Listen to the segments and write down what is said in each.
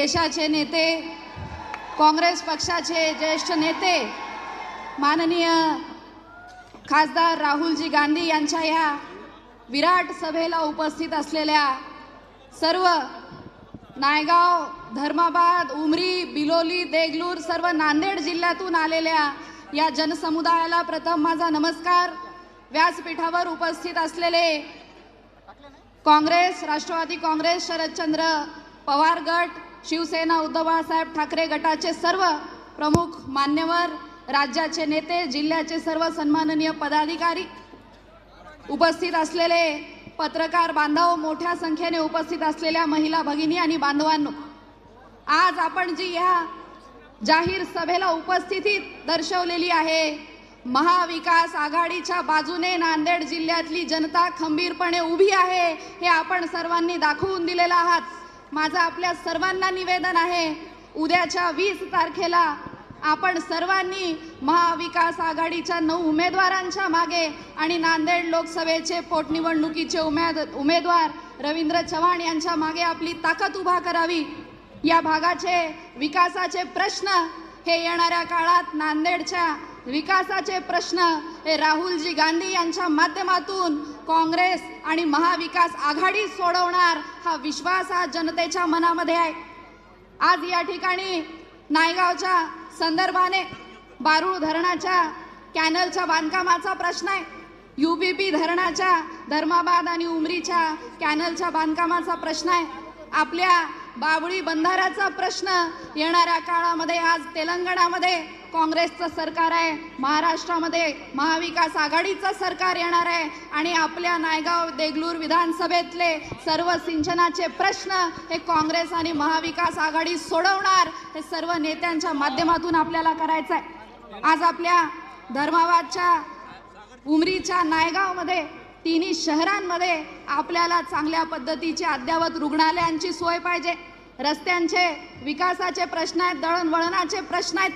देशाचे नेते, काँग्रेस पक्षाचे ज्येष्ठ नेते माननीय खासदार राहुलजी गांधी यांच्या या विराट सभेला उपस्थित असलेल्या सर्व नायगाव, धर्माबाद, उमरी, बिलोली, देगलूर सर्व नांदेड जिल्ह्यातून आलेल्या या जनसमुदायाला प्रथम माझा नमस्कार। व्यासपीठावर उपस्थित असलेले काँग्रेस, राष्ट्रवादी काँग्रेस, शरदचंद्र पवार गट, शिवसेना उद्धव बाळासाहेब ठाकरे गटाचे सर्व प्रमुख मान्यवर, राज्याचे नेते, जिल्ह्याचे सर्व सन्माननीय पदाधिकारी, उपस्थित असलेले पत्रकार बांधव, मोठ्या संख्येने उपस्थित असलेल्या महिला भगिनी आणि बांधवांनो, आज आपण जी या जाहीर सभेला उपस्थिती दर्शवलेली आहे, महाविकास आघाडीच्या बाजूने नांदेड जिल्ह्यातली जनता खंबीरपणे उभी आहे हे आपण सर्वांनी दाखवून दिलेलं आहात। माझं आपल्या सर्वांना निवेदन आहे, उद्याच्या 20 तारखेला आपण सर्वांनी महाविकास आघाडीच्या 9 उमेदवारांच्या मागे आणि नांदेड लोकसभेचे पोटनिवडणुकीचे उमेदवार रवींद्र चव्हाण यांच्या मागे आपली ताकद उभा करावी। या भागाचे विकासाचे प्रश्न हे येणाऱ्या काळात नांदेडच्या विकासाचे प्रश्न हे राहुलजी गांधी यांच्या माध्यमातून काँग्रेस आणि महाविकास आघाडी सोडवणार हा विश्वास आज जनतेच्या मनामध्ये आहे। आज या ठिकाणी नायगावच्या संदर्भाने बारूळ धरणाच्या कॅनलच्या बांधकामाचा प्रश्न आहे, यूपीपी धरणाच्या धर्माबाद आणि उमरीच्या कॅनलच्या बांधकामाचा प्रश्न आहे, आपल्या बाबळी बंधाऱ्याचा प्रश्न येणाऱ्या काळामध्ये आज तेलंगणामध्ये काँग्रेसचं सरकार आहे, महाराष्ट्रामध्ये महाविकास आघाडीचं सरकार येणार आहे आणि आपल्या नायगाव देगलूर विधानसभेतले सर्व सिंचनाचे प्रश्न हे काँग्रेस आणि महाविकास आघाडी सोडवणार हे सर्व नेत्यांच्या माध्यमातून आपल्याला करायचं आहे। आज आपल्या धर्माबादच्या, उमरीच्या, नायगावमध्ये तिन्ही शहरांमध्ये आपल्याला चांगल्या पद्धतीची अद्ययावत रुग्णालयांची सोय पाहिजे, रस्त्यांचे विकासाचे प्रश्न आहेत, दळणवळणाचे प्रश्न आहेत।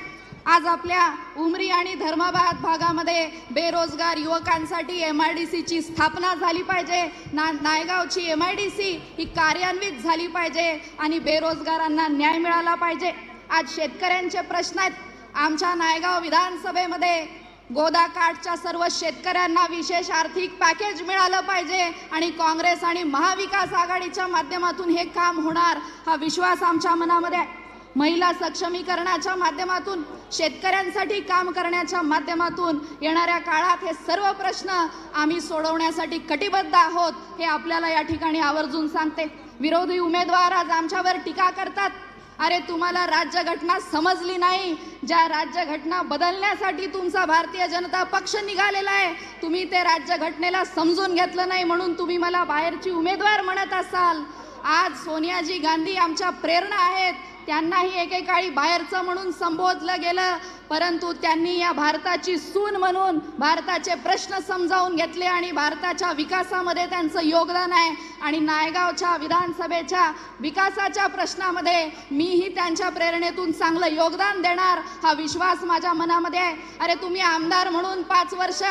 आज आपल्या उमरी आणि धर्माबाद भागामध्ये बेरोजगार युवकांसाठी MIDCची स्थापना झाली पाहिजे, नायगावची MIDC ही कार्यान्वित झाली पाहिजे आणि बेरोजगारांना न्याय मिळाला पाहिजे। आज शेतकऱ्यांचे प्रश्न आहेत, आमच्या नायगाव विधानसभेमध्ये गोदाकाठच्या सर्व शेतकऱ्यांना विशेष आर्थिक पॅकेज मिळालं पाहिजे आणि काँग्रेस आणि महाविकास आघाडीच्या माध्यमातून हे काम होणार हा विश्वास आमच्या मनामध्ये आहे। महिला सक्षमीकरणाच्या माध्यमातून, शेतकऱ्यांसाठी काम करण्याच्या माध्यमातून येणाऱ्या काळात हे सर्व प्रश्न आम्ही सोडवण्यासाठी कटिबद्ध आहोत हे आपल्याला या ठिकाणी आवर्जून सांगते। विरोधी उमेदवार आज आमच्यावर टीका करतात, अरे तुम्हाला राज्यघटना समजली नाही, ज्या राज्यघटना बदलण्यासाठी तुमचा भारतीय जनता पक्ष निघालेला आहे, तुम्ही ते राज्यघटनेला समजून घेतलं नाही म्हणून तुम्ही मला बाहेरची उमेदवार म्हणत असाल। आज सोनियाजी गांधी आमच्या प्रेरणा आहेत, त्यांनाही एकेकाळी बाहेरचं म्हणून संबोधलं गेलं, परंतु त्यांनी या भारताची सून म्हणून भारताचे प्रश्न समजावून घेतले आणि भारताच्या विकासामध्ये त्यांचं योगदान आहे आणि नायगावच्या विधानसभेच्या विकासाच्या प्रश्नामध्ये मीही त्यांच्या प्रेरणेतून चांगलं योगदान देणार हा विश्वास माझ्या मनामध्ये आहे। अरे तुम्ही आमदार म्हणून 5 वर्ष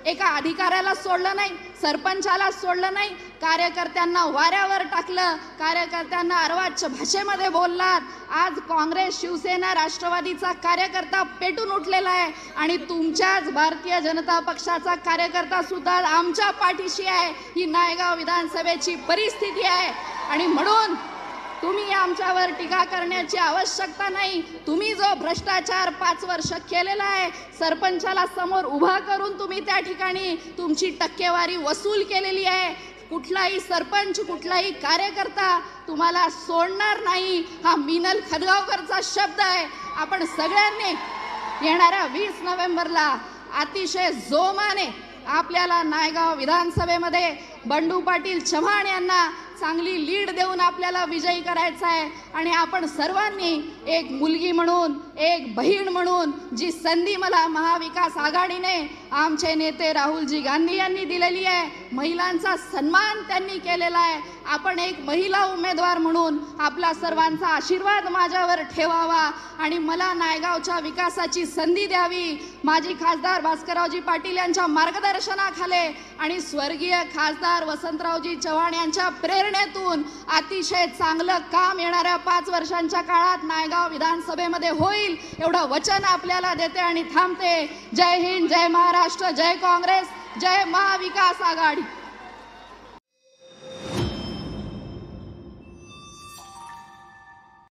एका अधिकाऱ्याला सोडलं नाही, सरपंचाला सोडलं नाही, कार्यकर्त्यांना वाऱ्यावर टाकलं, कार्यकर्त्यांना अर्वाच्य भाषेमध्ये बोललात। आज काँग्रेस, शिवसेना, राष्ट्रवादीचा कार्यकर्ता पेटून उठलेला आहे आणि तुमच्याच भारतीय जनता पक्षाचा कार्यकर्ता सुद्धा आमच्या पाठीशी आहे। ही नायगाव विधानसभेची परिस्थिती आहे आणि म्हणून तुम्ही आमच्यावर टीका करण्याची आवश्यकता नाही। तुम्ही जो भ्रष्टाचार 5 वर्ष केलेला आहे, सरपंचाला समोर उभा करून तुम्ही त्या ठिकाणी तुमची टक्केवारी वसूल केलेली आहे, कुठलाही सरपंच, कुठलाही कार्यकर्ता तुम्हाला सोडणार नाही हा मिनल खदगावकरचा शब्द आहे। आपण सगळ्यांनी येणाऱ्या 20 नोव्हेंबरला अतिशय जोमाने आपल्याला नायगाव विधानसभेमध्ये बंडू पाटील चव्हाण यांना चांगली लीड देऊन आपल्याला विजयी करायचा आहे आणि आपण सर्वांनी एक मुलगी म्हणून, एक बहीण म्हणून जी संधी मला महाविकास आघाडीने आमचे नेते राहुलजी गांधी यांनी दिलेली आहे, महिलांचा सन्मान त्यांनी केलेला आहे, आपण एक महिला उमेदवार म्हणून आपला सर्वांचा आशीर्वाद माझ्यावर ठेवावा आणि मला नायगावच्या विकासाची संधी द्यावी। माजी खासदार भास्कररावजी पाटील यांच्या मार्गदर्शनाखाली आणि स्वर्गीय खासदार वसंतरावजी चव्हाण यांच्या प्रेरणेतून अतिशय चांगलं काम येणाऱ्या 5 वर्षांच्या काळात नायगाव विधानसभेमध्ये होईल एवढं वचन आपल्याला देते आणि थांबते। जय हिंद, जय महाराष्ट्र, जय काँग्रेस, जय महाविकास आघाडी।